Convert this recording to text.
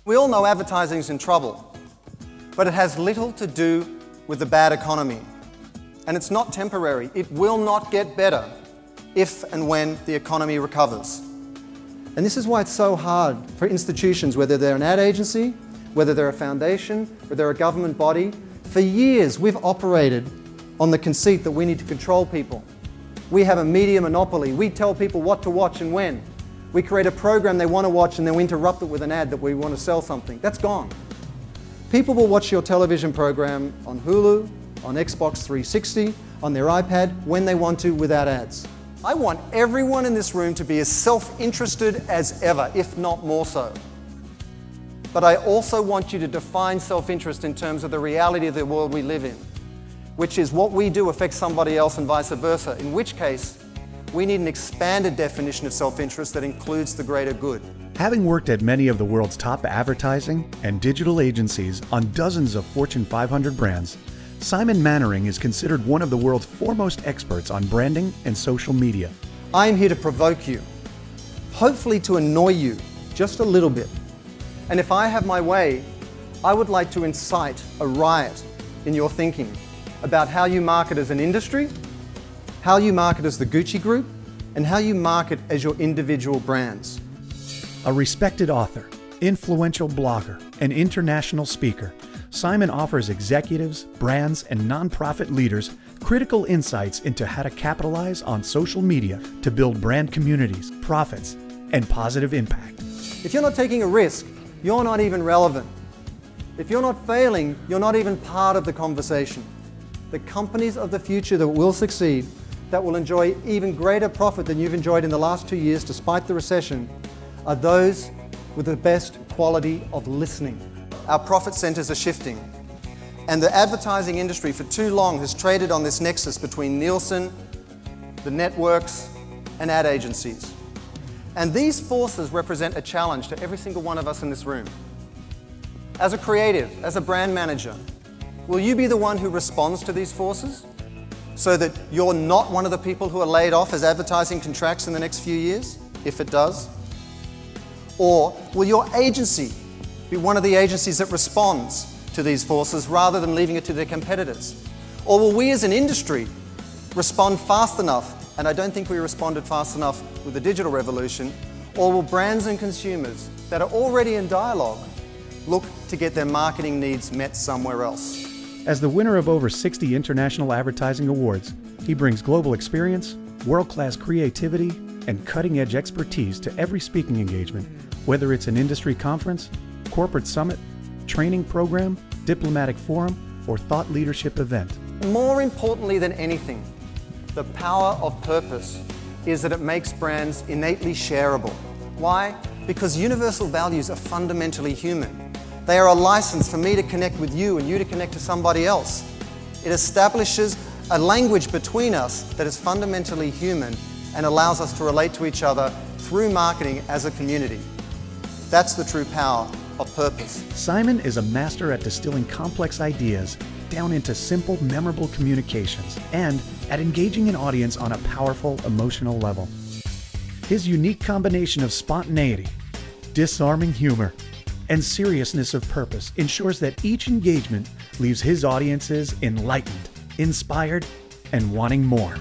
We all know advertising's in trouble, but it has little to do with the bad economy. And it's not temporary. It will not get better if and when the economy recovers. And this is why it's so hard for institutions, whether they're an ad agency, whether they're a foundation, whether they're a government body. For years, we've operated on the conceit that we need to control people. We have a media monopoly. We tell people what to watch and when. We create a program they want to watch and then we interrupt it with an ad that we want to sell something. That's gone. People will watch your television program on Hulu, on Xbox 360, on their iPad, when they want to, without ads. I want everyone in this room to be as self-interested as ever, if not more so. But I also want you to define self-interest in terms of the reality of the world we live in, which is what we do affects somebody else and vice versa, in which case we need an expanded definition of self-interest that includes the greater good. Having worked at many of the world's top advertising and digital agencies on dozens of Fortune 500 brands, Simon Mainwaring is considered one of the world's foremost experts on branding and social media. I'm here to provoke you, hopefully to annoy you just a little bit. And if I have my way, I would like to incite a riot in your thinking about how you market as an industry, how you market as the Gucci Group, and how you market as your individual brands. A respected author, influential blogger, and international speaker, Simon offers executives, brands, and nonprofit leaders critical insights into how to capitalize on social media to build brand communities, profits, and positive impact. If you're not taking a risk, you're not even relevant. If you're not failing, you're not even part of the conversation. The companies of the future that will succeed, that will enjoy even greater profit than you've enjoyed in the last 2 years despite the recession, are those with the best quality of listening. Our profit centers are shifting, and the advertising industry for too long has traded on this nexus between Nielsen, the networks, and ad agencies. And these forces represent a challenge to every single one of us in this room. As a creative, as a brand manager, will you be the one who responds to these forces so that you're not one of the people who are laid off as advertising contracts in the next few years, if it does? Or will your agency be one of the agencies that responds to these forces rather than leaving it to their competitors? Or will we as an industry respond fast enough, and I don't think we responded fast enough with the digital revolution, or will brands and consumers that are already in dialogue look to get their marketing needs met somewhere else? As the winner of over 60 international advertising awards, he brings global experience, world-class creativity, and cutting-edge expertise to every speaking engagement, whether it's an industry conference, corporate summit, training program, diplomatic forum, or thought leadership event. More importantly than anything, the power of purpose is that it makes brands innately shareable. Why? Because universal values are fundamentally human. They are a license for me to connect with you and you to connect to somebody else. It establishes a language between us that is fundamentally human and allows us to relate to each other through marketing as a community. That's the true power of purpose. Simon is a master at distilling complex ideas down into simple, memorable communications and at engaging an audience on a powerful, emotional level. His unique combination of spontaneity, disarming humor, and seriousness of purpose ensures that each engagement leaves his audiences enlightened, inspired, and wanting more.